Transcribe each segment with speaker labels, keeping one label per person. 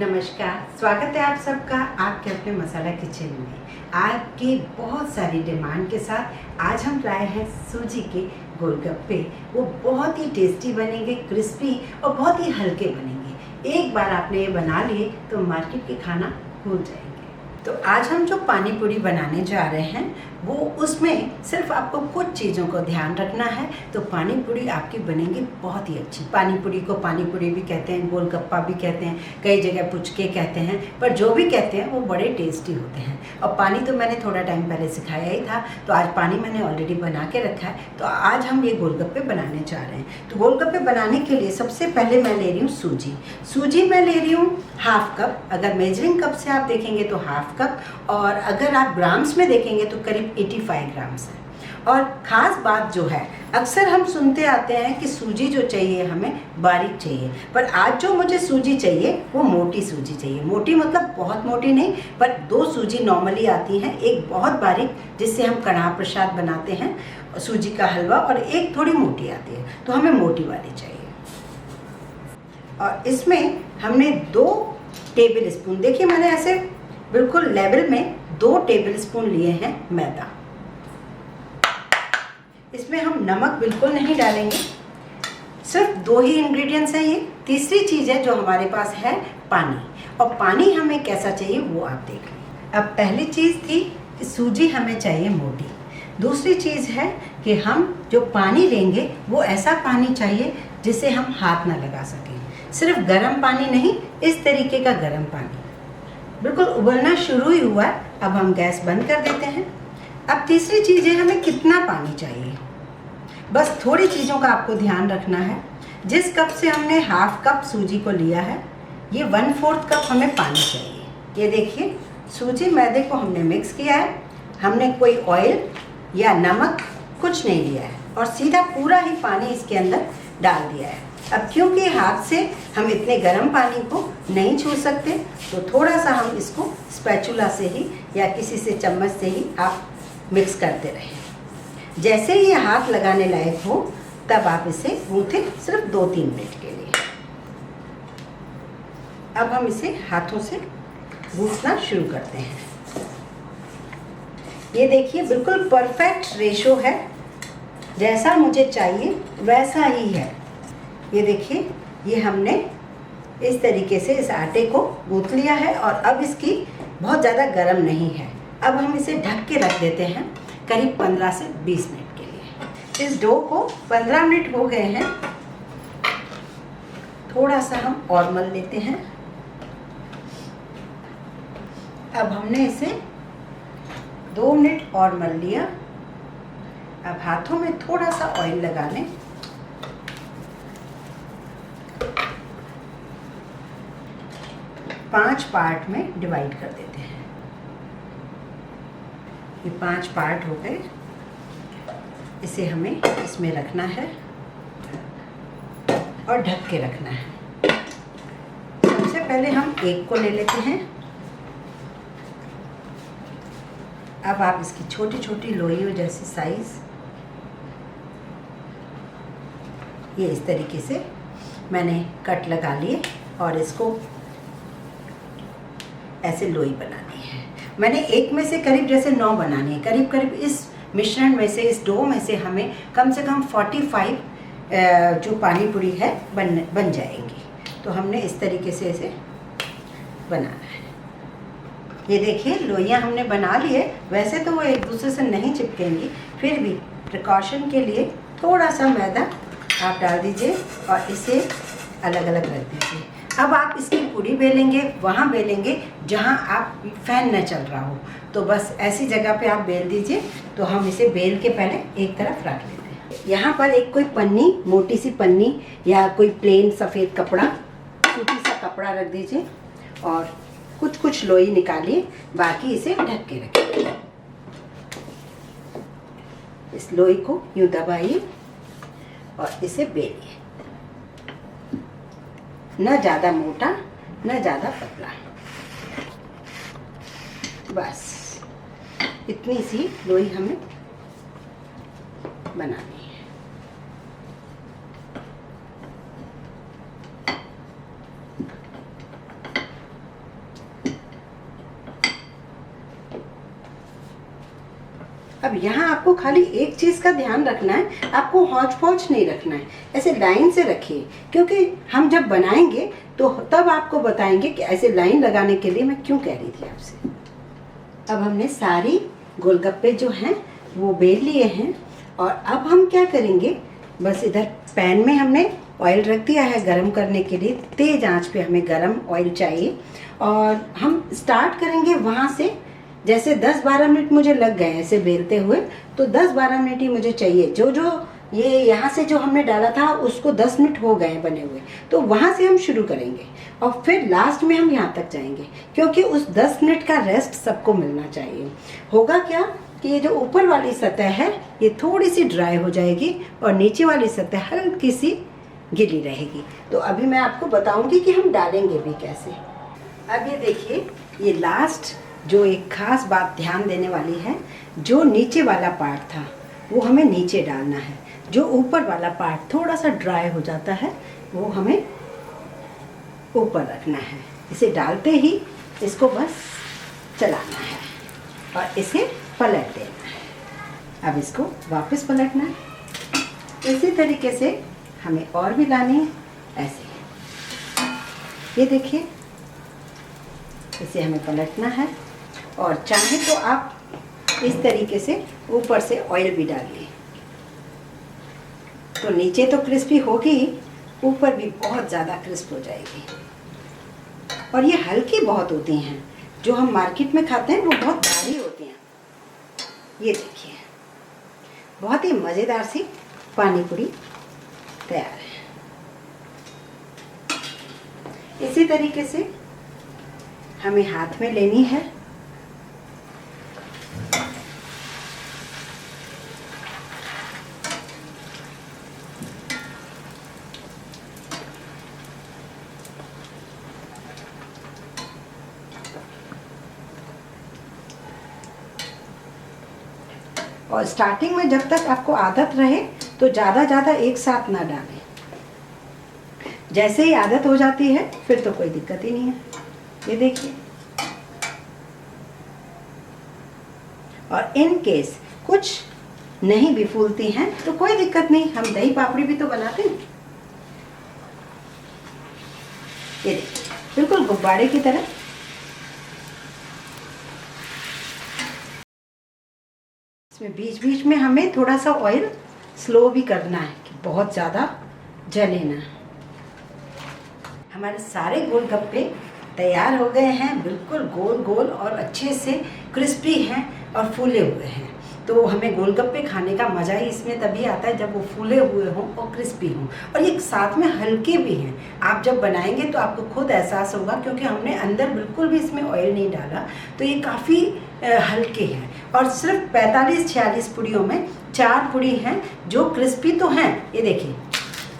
Speaker 1: नमस्कार, स्वागत है आप सबका आपके अपने मसाला किचन में। आपकी बहुत सारी डिमांड के साथ आज हम लाए हैं सूजी के गोलगप्पे। वो बहुत ही टेस्टी बनेंगे, क्रिस्पी और बहुत ही हल्के बनेंगे। एक बार आपने ये बना लिए तो मार्केट के खाना भूल जाएंगे। तो आज हम जो पानी पूरी बनाने जा रहे हैं वो उसमें सिर्फ आपको कुछ चीज़ों को ध्यान रखना है तो पानी पूरी आपकी बनेंगी बहुत ही अच्छी। पानी पूरी को पानी पूरी भी कहते हैं, गोलगप्पा भी कहते हैं, कई जगह पुचके कहते हैं, पर जो भी कहते हैं वो बड़े टेस्टी होते हैं। और पानी तो मैंने थोड़ा टाइम पहले सिखाया ही था, तो आज पानी मैंने ऑलरेडी बना के रखा है। तो आज हम ये गोलगप्पे बनाने जा रहे हैं। तो गोलगप्पे बनाने के लिए सबसे पहले मैं ले रही हूँ सूजी मैं ले रही हूँ हाफ कप। अगर मेजरिंग कप से आप देखेंगे तो हाफ कप, और अगर आप ग्राम्स में देखेंगे तो करीब 85 ग्राम्स है। और ख़ास बात जो है, अक्सर हम सुनते आते हैं कि सूजी जो चाहिए हमें बारीक चाहिए, पर आज जो मुझे सूजी चाहिए वो मोटी सूजी चाहिए। मोटी मतलब बहुत मोटी नहीं, पर 2 सूजी नॉर्मली आती हैं, एक बहुत बारीक जिससे हम कढ़ा प्रसाद बनाते हैं सूजी का हलवा, और एक थोड़ी मोटी आती है, तो हमें मोटी वाली चाहिए। और इसमें हमने 2 टेबल स्पून, देखिए मैंने ऐसे बिल्कुल लेवल में 2 टेबल स्पून लिए हैं मैदा। इसमें हम नमक बिल्कुल नहीं डालेंगे, सिर्फ 2 ही इंग्रेडिएंट्स हैं ये। तीसरी चीज़ है जो हमारे पास है पानी, और पानी हमें कैसा चाहिए वो आप देख लें। अब पहली चीज़ थी कि सूजी हमें चाहिए मोटी। दूसरी चीज़ है कि हम जो पानी लेंगे वो ऐसा पानी चाहिए जिसे हम हाथ ना लगा सकें। सिर्फ गर्म पानी नहीं, इस तरीके का गर्म पानी। बिल्कुल उबलना शुरू ही हुआ है, अब हम गैस बंद कर देते हैं। अब तीसरी चीज़ है हमें कितना पानी चाहिए। बस थोड़ी चीज़ों का आपको ध्यान रखना है। जिस कप से हमने हाफ कप सूजी को लिया है, ये 1/4 कप हमें पानी चाहिए। ये देखिए, सूजी मैदे को हमने मिक्स किया है, हमने कोई ऑयल या नमक कुछ नहीं लिया है, और सीधा पूरा ही पानी इसके अंदर डाल दिया है। अब क्योंकि हाथ से हम इतने गर्म पानी को नहीं छू सकते, तो थोड़ा सा हम इसको स्पैचुला से ही या किसी से चम्मच से ही आप मिक्स करते रहें। जैसे ही ये हाथ लगाने लायक हो तब आप इसे गूँथें, सिर्फ 2-3 मिनट के लिए। अब हम इसे हाथों से गूँथना शुरू करते हैं। ये देखिए बिल्कुल परफेक्ट रेशो है, जैसा मुझे चाहिए वैसा ही है। ये देखिए, ये हमने इस तरीके से इस आटे को गूँथ लिया है, और अब इसकी बहुत ज़्यादा गर्म नहीं है। अब हम इसे ढक के रख देते हैं करीब 15 से 20 मिनट के लिए। इस डो को 15 मिनट हो गए हैं, थोड़ा सा हम और मल लेते हैं। अब हमने इसे 2 मिनट और मल लिया। अब हाथों में थोड़ा सा ऑयल लगा लें। पांच पार्ट में डिवाइड कर देते हैं। ये 5 पार्ट हो गए। इसे हमें इसमें रखना है और ढक के रखना है। सबसे पहले हम एक को ले लेते हैं। अब आप इसकी छोटी छोटी लोइयों जैसी साइज, ये इस तरीके से मैंने कट लगा लिए, और इसको ऐसे लोई बनानी है। मैंने एक में से करीब जैसे 9 बनानी है। करीब करीब इस मिश्रण में से, इस डो में से हमें कम से कम 45 जो पानी पूरी है बन जाएंगी। तो हमने इस तरीके से इसे बनाना है। ये देखिए, लोइयाँ हमने बना लिए। वैसे तो वो एक दूसरे से नहीं चिपकेंगी, फिर भी प्रिकॉशन के लिए थोड़ा सा मैदा आप डाल दीजिए और इसे अलग अलग रख दीजिए। अब आप इसकी पूरी बेलेंगे, वहाँ बेलेंगे जहाँ आप फैन न चल रहा हो, तो बस ऐसी जगह पे आप बेल दीजिए। तो हम इसे बेल के पहले एक तरफ रख लेते हैं। यहाँ पर एक कोई पन्नी, मोटी सी पन्नी या कोई प्लेन सफ़ेद कपड़ा, सूती सा कपड़ा रख दीजिए, और कुछ लोई निकालिए, बाकी इसे ढक के रखिए। इस लोई को यूँ दबाइए और इसे बेलिए, न ज़्यादा मोटा न ज़्यादा पतला, बस इतनी सी लोई हमें बनानी है। अब यहाँ आपको खाली एक चीज़ का ध्यान रखना है, आपको हौच पौच नहीं रखना है, ऐसे लाइन से रखिए, क्योंकि हम जब बनाएंगे तो तब आपको बताएंगे कि ऐसे लाइन लगाने के लिए मैं क्यों कह रही थी आपसे। अब हमने सारी गोलगप्पे जो हैं वो बेल लिए हैं और अब हम क्या करेंगे, बस इधर पैन में हमने ऑयल रख दिया है गरम करने के लिए। तेज़ आंच पे हमें गरम ऑयल चाहिए और हम स्टार्ट करेंगे वहाँ से। जैसे 10-12 मिनट मुझे लग गए ऐसे बेलते हुए, तो 10-12 मिनट ही मुझे चाहिए। जो ये यहाँ से जो हमने डाला था उसको 10 मिनट हो गए बने हुए, तो वहाँ से हम शुरू करेंगे और फिर लास्ट में हम यहाँ तक जाएंगे, क्योंकि उस 10 मिनट का रेस्ट सबको मिलना चाहिए। होगा क्या कि ये जो ऊपर वाली सतह है ये थोड़ी सी ड्राई हो जाएगी और नीचे वाली सतह हल्की सी गीली रहेगी। तो अभी मैं आपको बताऊंगी कि हम डालेंगे भी कैसे। अब ये देखिए, ये लास्ट जो एक खास बात ध्यान देने वाली है, जो नीचे वाला पार्ट था वो हमें नीचे डालना है, जो ऊपर वाला पार्ट थोड़ा सा ड्राई हो जाता है वो हमें ऊपर रखना है। इसे डालते ही इसको बस चलाना है और इसे पलट देना है। अब इसको वापस पलटना है। इसी तरीके से हमें और भी लानी है, ऐसे। ये देखिए, इसे हमें पलटना है और चाहे तो आप इस तरीके से ऊपर से ऑयल भी डालिए, तो नीचे तो क्रिस्पी होगी, ऊपर भी बहुत ज़्यादा क्रिस्प हो जाएगी। और ये हल्की बहुत होती हैं, जो हम मार्केट में खाते हैं वो बहुत भारी होती हैं। ये देखिए, बहुत ही मज़ेदार सी पानी पूरी तैयार है। इसी तरीके से हमें हाथ में लेनी है और स्टार्टिंग में जब तक आपको आदत रहे तो ज़्यादा एक साथ ना डालें। जैसे ही आदत हो जाती है फिर तो कोई दिक्कत ही नहीं है। ये देखिए, और इन केस कुछ नहीं भी फूलती हैं तो कोई दिक्कत नहीं, हम दही पापड़ी भी तो बनाते हैं। ये देखिए, बिल्कुल गुब्बारे की तरह। इसमें बीच बीच में हमें थोड़ा सा ऑयल स्लो भी करना है कि बहुत ज़्यादा जले ना। हमारे सारे गोलगप्पे तैयार हो गए हैं, बिल्कुल गोल गोल और अच्छे से क्रिस्पी हैं और फूले हुए हैं। तो हमें गोलगप्पे खाने का मज़ा ही इसमें तभी आता है जब वो फूले हुए हों और क्रिस्पी हों, और ये साथ में हल्के भी हैं। आप जब बनाएंगे तो आपको खुद एहसास होगा, क्योंकि हमने अंदर बिल्कुल भी इसमें ऑयल नहीं डाला, तो ये काफ़ी हल्के हैं। और सिर्फ 45-46 पूड़ियों में 4 पूड़ी हैं जो क्रिस्पी तो हैं। ये देखिए,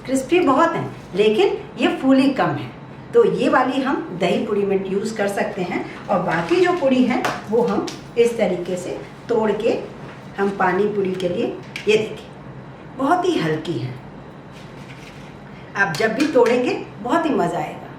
Speaker 1: क्रिस्पी बहुत हैं, लेकिन ये फूली कम है। तो ये वाली हम दही पूड़ी में यूज़ कर सकते हैं, और बाकी जो पूड़ी हैं वो हम इस तरीके से तोड़ के हम पानी पूड़ी के लिए, ये देखिए, बहुत ही हल्की है। आप जब भी तोड़ेंगे बहुत ही मज़ा आएगा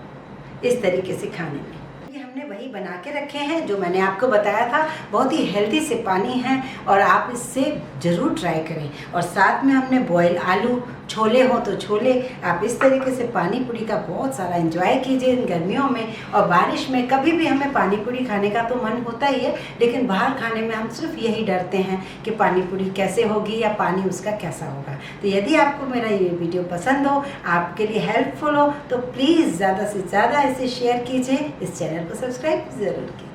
Speaker 1: इस तरीके से खाने में। ये हमने वही बना के रखे हैं जो मैंने आपको बताया था, बहुत ही हेल्दी से पानी है और आप इससे ज़रूर ट्राई करें। और साथ में हमने बॉयल आलू, छोले हो तो छोले, आप इस तरीके से पानी पूरी का बहुत सारा एंजॉय कीजिए इन गर्मियों में। और बारिश में कभी भी हमें पानी पूरी खाने का तो मन होता ही है, लेकिन बाहर खाने में हम सिर्फ यही डरते हैं कि पानी पूरी कैसे होगी या पानी उसका कैसा होगा। तो यदि आपको मेरा ये वीडियो पसंद हो, आपके लिए हेल्पफुल हो, तो प्लीज़ ज़्यादा से ज़्यादा इसे शेयर कीजिए, इस चैनल को सब्सक्राइब ज़रूर कीजिए।